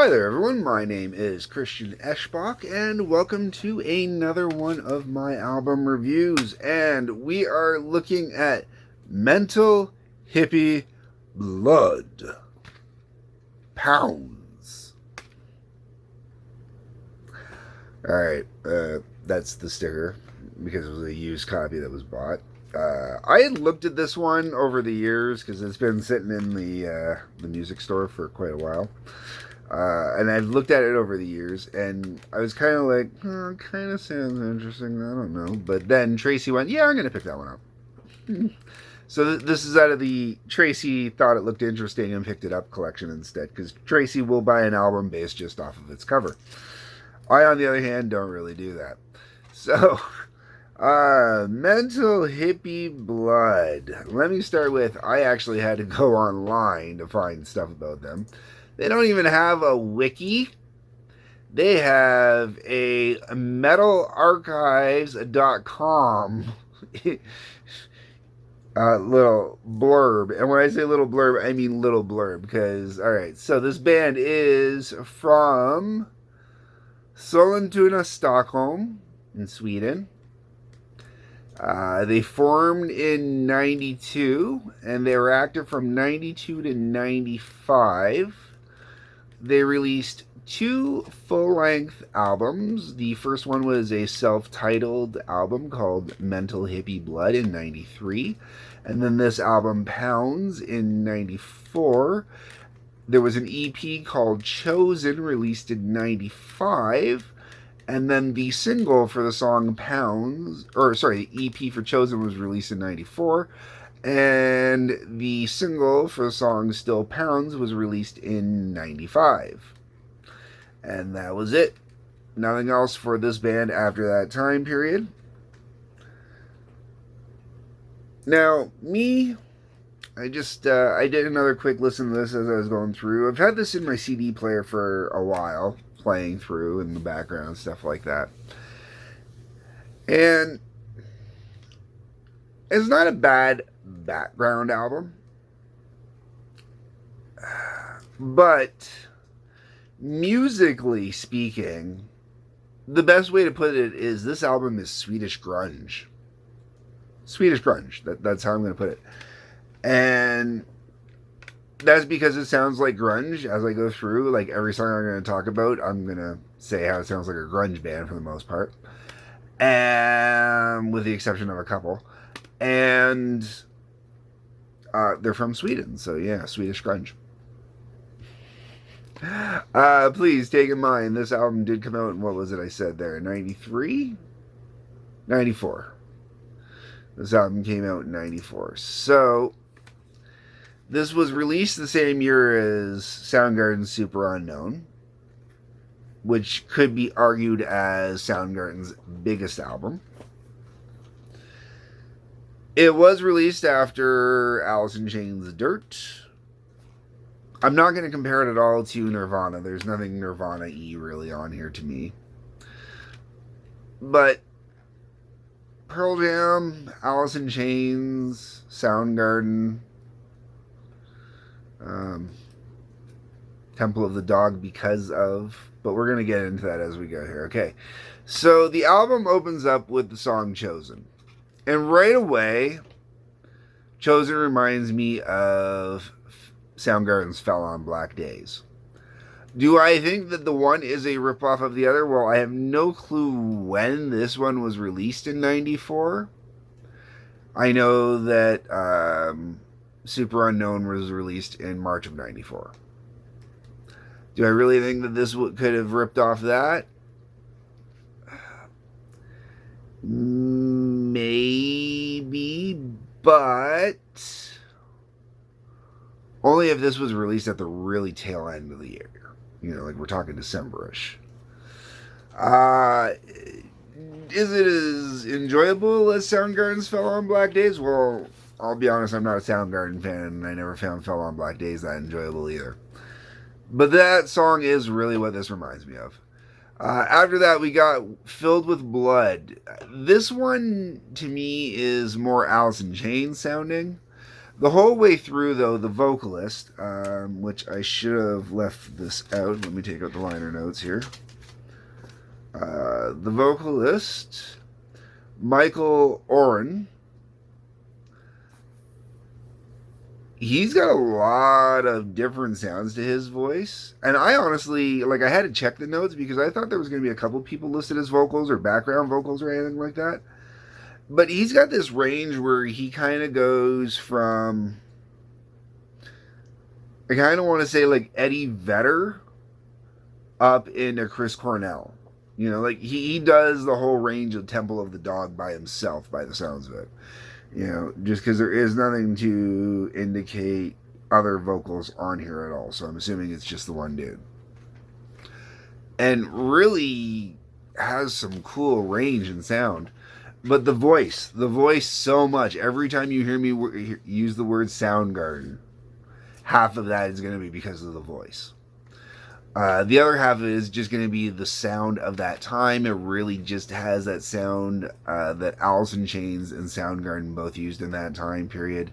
Hi there, everyone. My name is Christian Eschbach, and welcome to another one of my album reviews. And we are looking at Mental Hippie Blood. Pounds. Alright, that's the sticker because it was a used copy that was bought. I had looked at this one over the years because it's been sitting in the music store for quite a while. And I've looked at it over the years, and I was kind of like, oh, kind of sounds interesting. I don't know. But then Tracy went, yeah, I'm going to pick that one up. So this is out of the Tracy thought it looked interesting and picked it up collection instead, because Tracy will buy an album based just off of its cover. I, on the other hand, don't really do that. So, Mental Hippie Blood. Let me start with, I actually had to go online to find stuff about them. They don't even have a wiki. They have a metalarchives.com little blurb. And when I say little blurb, I mean little blurb. Because, alright, so this band is from Sollentuna, Stockholm, in Sweden. They formed in 92, and they were active from 92 to 95. They released 2 full-length albums. The first one was a self-titled album called Mental Hippie Blood in 93. And then this album, Pounds, in 94. There was an EP called Chosen, released in 95. And then the single for the song Pounds, the EP for Chosen was released in 94. And the single for the song Still Pounds was released in 95. And that was it. Nothing else for this band after that time period. Now, me, I did another quick listen to this as I was going through. I've had this in my CD player for a while, playing through in the background, stuff like that. And it's not a bad background album, but musically speaking, the best way to put it is this album is Swedish grunge. Swedish grunge. That's how I'm going to put it. And that's because it sounds like grunge as I go through. Like every song I'm going to talk about, I'm going to say how it sounds like a grunge band for the most part. And with the exception of a couple. And they're from Sweden, so yeah, Swedish grunge. Please take in mind, this album did come out in, what was it I said there, 93? 94. This album came out in 94. So, this was released the same year as Soundgarden's Super Unknown, which could be argued as Soundgarden's biggest album. It was released after Alice in Chains' Dirt. I'm not going to compare it at all to Nirvana. There's nothing Nirvana-y really on here to me. But Pearl Jam, Alice in Chains, Soundgarden, Temple of the Dog because of... But we're going to get into that as we go here. Okay, so the album opens up with the song Chosen. And right away, Chosen reminds me of Soundgarden's Fell on Black Days. Do I think that the one is a ripoff of the other? Well, I have no clue when this one was released in 94. I know that Super Unknown was released in March of 94. Do I really think that this could have ripped off that? Maybe, but only if this was released at the really tail end of the year. You know, like we're talking December-ish. Is it as enjoyable as Soundgarden's Fell on Black Days? Well, I'll be honest, I'm not a Soundgarden fan, and I never found Fell on Black Days that enjoyable either. But that song is really what this reminds me of. After that, we got Filled with Blood. This one, to me, is more Alice in Chains sounding. The whole way through, though, the vocalist, which I should have left this out. Let me take out the liner notes here. The vocalist, Michael Oren, he's got a lot of different sounds to his voice. And I honestly, like, I had to check the notes because I thought there was going to be a couple people listed as vocals or background vocals or anything like that. But he's got this range where he kind of goes from, I kind of want to say like Eddie Vedder up into Chris Cornell. You know, like he does the whole range of Temple of the Dog by himself, by the sounds of it. You know, just because there is nothing to indicate other vocals on here at all. So I'm assuming it's just the one dude. And really has some cool range and sound. But the voice so much. Every time you hear me use the word Soundgarden, half of that is going to be because of the voice. The other half of it is just going to be the sound of that time. It really just has that sound that Alice in Chains and Soundgarden both used in that time period.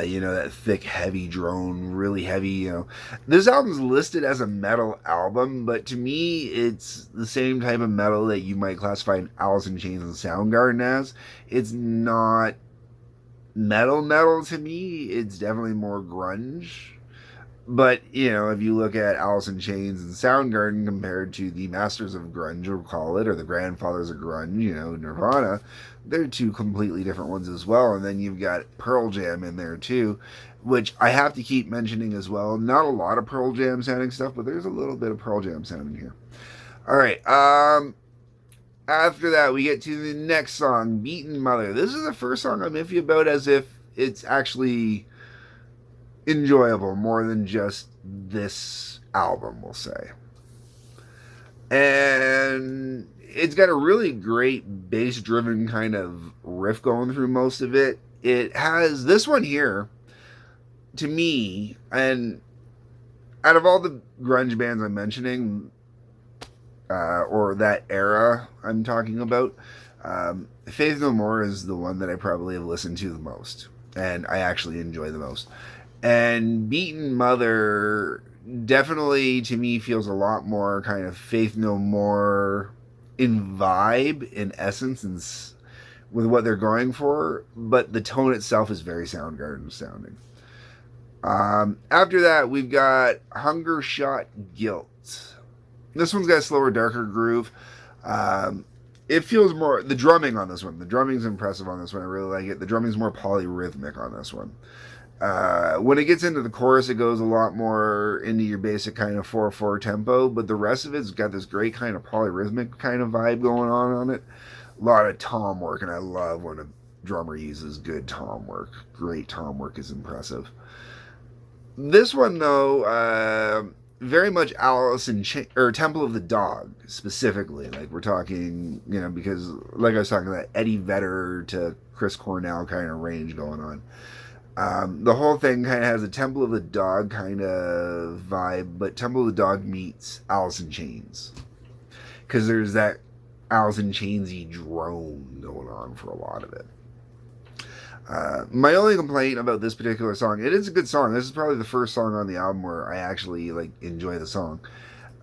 You know, that thick, heavy drone, really heavy, you know. This album's listed as a metal album, but to me, it's the same type of metal that you might classify an Alice in Chains and Soundgarden as. It's not metal to me. It's definitely more grunge. But, you know, if you look at Alice in Chains and Soundgarden compared to the Masters of Grunge, we'll call it, or the Grandfathers of Grunge, you know, Nirvana, they're two completely different ones as well. And then you've got Pearl Jam in there too, which I have to keep mentioning as well. Not a lot of Pearl Jam sounding stuff, but there's a little bit of Pearl Jam sounding here. All right. After that, we get to the next song, Beaten Mother. This is the first song I'm iffy about, as if it's actually enjoyable more than just this album, we'll say. And it's got a really great bass driven kind of riff going through most of it. It has this one here, to me, and out of all the grunge bands I'm mentioning, or that era I'm talking about, Faith No More is the one that I probably have listened to the most, and I actually enjoy the most. And Beaten Mother definitely, to me, feels a lot more kind of Faith No More in vibe, in essence, and with what they're going for. But the tone itself is very Soundgarden sounding. After that, we've got Hunger Shot Guilt. This one's got a slower, darker groove. It feels more, the drumming on this one, the drumming's impressive on this one. I really like it. The drumming's more polyrhythmic on this one. When it gets into the chorus, it goes a lot more into your basic kind of 4/4 tempo, but the rest of it's got this great kind of polyrhythmic kind of vibe going on it. A lot of tom work, and I love when a drummer uses good tom work. Great tom work is impressive. This one, though, very much Alice in or Temple of the Dog, specifically. Like, we're talking, you know, because, like I was talking about, Eddie Vedder to Chris Cornell kind of range going on. The whole thing kind of has a Temple of the Dog kind of vibe, but Temple of the Dog meets Alice in Chains. Because there's that Alice in Chains-y drone going on for a lot of it. My only complaint about this particular song, it is a good song. This is probably the first song on the album where I actually like enjoy the song.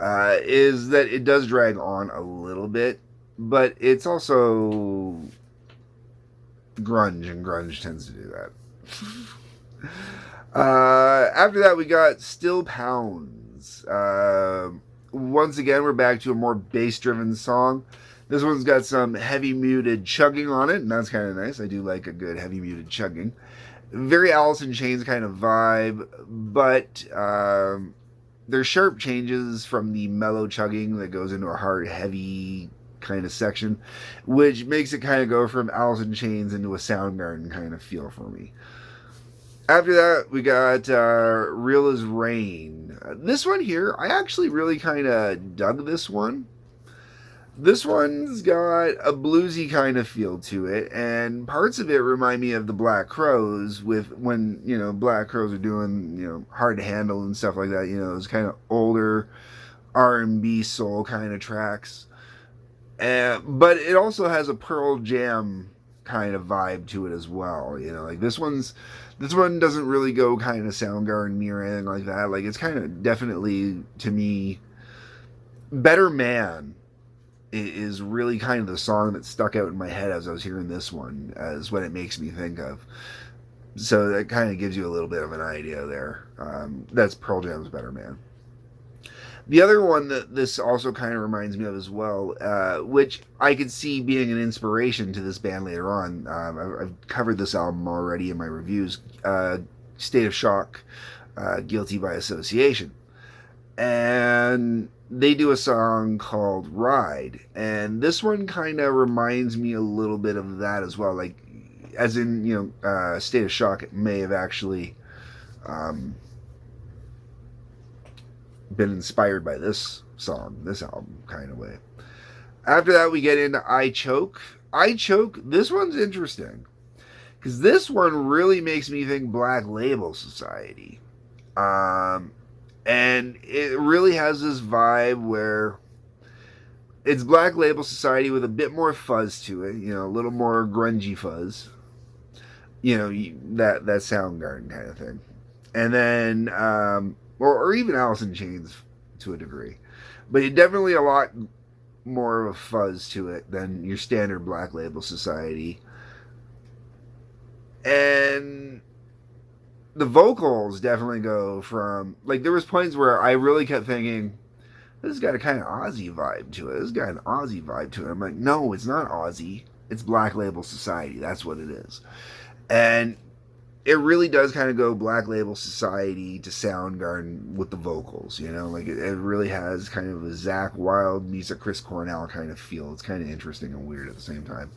Is that it does drag on a little bit, but it's also grunge, and grunge tends to do that. After that, we got Still Pounds. Once again, we're back to a more bass-driven song. This one's got some heavy muted chugging on it, and that's kind of nice. I do like a good heavy muted chugging. Very Alice in Chains kind of vibe, but there's sharp changes from the mellow chugging that goes into a hard, heavy kind of section, which makes it kind of go from Alice in Chains into a Soundgarden kind of feel for me. After that, we got Real as Rain. This one here, I actually really kind of dug this one. This one's got a bluesy kind of feel to it, and parts of it remind me of the Black Crowes, with when, you know, Black Crowes are doing, you know, Hard to Handle and stuff like that, you know, those kind of older R&B soul kind of tracks. But it also has a Pearl Jam kind of vibe to it as well. You know, like this one doesn't really go kind of Soundgarden or anything like that. Like it's kind of definitely, to me, Better Man is really kind of the song that stuck out in my head as I was hearing this one, as what it makes me think of. So that kind of gives you a little bit of an idea there. That's Pearl Jam's Better Man. The other one that this also kind of reminds me of as well, which I could see being an inspiration to this band later on. I've covered this album already in my reviews. State of Shock, Guilty by Association. And they do a song called Ride. And this one kind of reminds me a little bit of that as well. Like, as in, you know, State of Shock may have actually been inspired by this song, this album kind of way. After that, we get into I Choke. I Choke, this one's interesting, because this one really makes me think Black Label Society. And it really has this vibe where it's Black Label Society with a bit more fuzz to it, you know, a little more grungy fuzz. You know, that Soundgarden kind of thing. And then, or even Alice in Chains to a degree. But it definitely a lot more of a fuzz to it than your standard Black Label Society. And the vocals definitely go from, like, there was points where I really kept thinking, this has got a kind of Aussie vibe to it. This has got an Aussie vibe to it. I'm like, no, it's not Aussie. It's Black Label Society. That's what it is. And it really does kind of go Black Label Society to Soundgarden with the vocals, you know? Like, it really has kind of a Zakk Wylde meets a Chris Cornell kind of feel. It's kind of interesting and weird at the same time.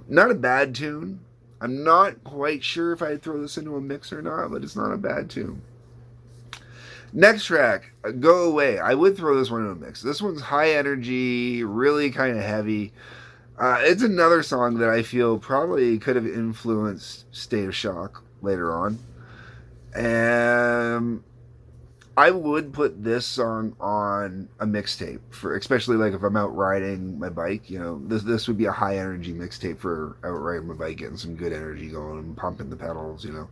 Not a bad tune. I'm not quite sure if I'd throw this into a mix or not, but it's not a bad tune. Next track, Go Away. I would throw this one in a mix. This one's high energy, really kind of heavy. It's another song that I feel probably could have influenced State of Shock later on. And I would put this song on a mixtape, for especially like if I'm out riding my bike. You know, this would be a high energy mixtape for out riding my bike, getting some good energy going and pumping the pedals, you know.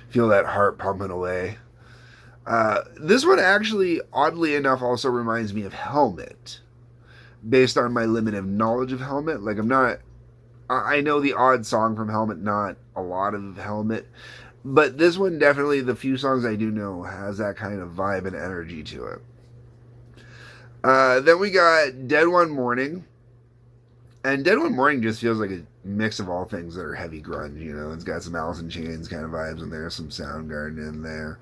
Feel that heart pumping away. This one actually, oddly enough, also reminds me of Helmet, based on my limited knowledge of Helmet. Like, I know the odd song from Helmet, not a lot of Helmet, but this one definitely, the few songs I do know, has that kind of vibe and energy to it. Then we got Dead One Morning, and Dead One Morning just feels like a mix of all things that are heavy grunge, you know. It's got some Alice in Chains kind of vibes in there, some Soundgarden in there.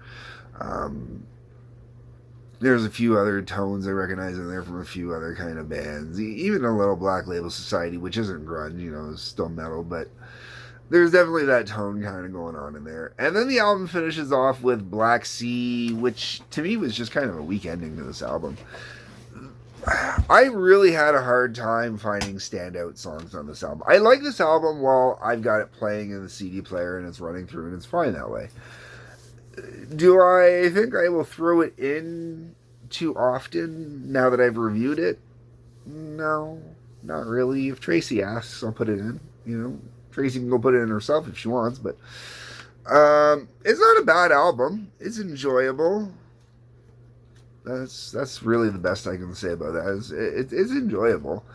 There's a few other tones I recognize in there from a few other kind of bands. Even a little Black Label Society, which isn't grunge, you know, it's still metal, but there's definitely that tone kind of going on in there. And then the album finishes off with Black Sea, which to me was just kind of a weak ending to this album. I really had a hard time finding standout songs on this album. I like this album while I've got it playing in the CD player and it's running through, and it's fine that way. Do I think I will throw it in too often now that I've reviewed it? No, not really. If Tracy asks, I'll put it in. You know, Tracy can go put it in herself if she wants, but it's not a bad album. It's enjoyable. That's really the best I can say about that. It's enjoyable.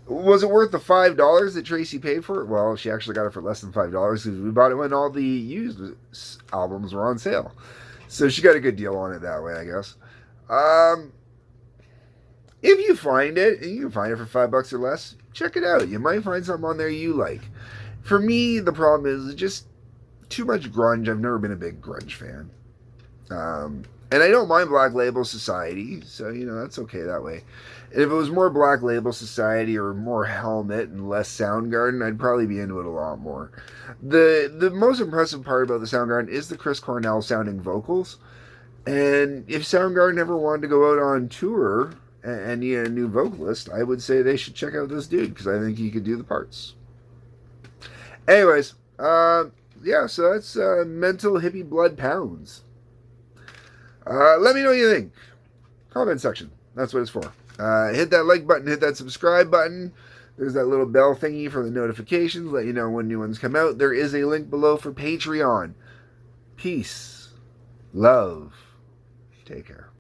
Was it worth the $5 that Tracy paid for it? Well, she actually got it for less than $5 because we bought it when all the used albums were on sale. So she got a good deal on it that way, I guess. If you find it, and you can find it for $5 or less, check it out. You might find something on there you like. For me, the problem is just too much grunge. I've never been a big grunge fan. And I don't mind Black Label Society, so, you know, that's okay that way. And if it was more Black Label Society or more Helmet and less Soundgarden, I'd probably be into it a lot more. The most impressive part about the Soundgarden is the Chris Cornell sounding vocals. And if Soundgarden ever wanted to go out on tour and need a new vocalist, I would say they should check out this dude, because I think he could do the parts. Anyways, yeah, so that's Mental Hippie Blood Pounds. Let me know what you think. Comment section. That's what it's for. Hit that like button. Hit that subscribe button. There's that little bell thingy for the notifications, let you know when new ones come out. There is a link below for Patreon. Peace. Love. Take care.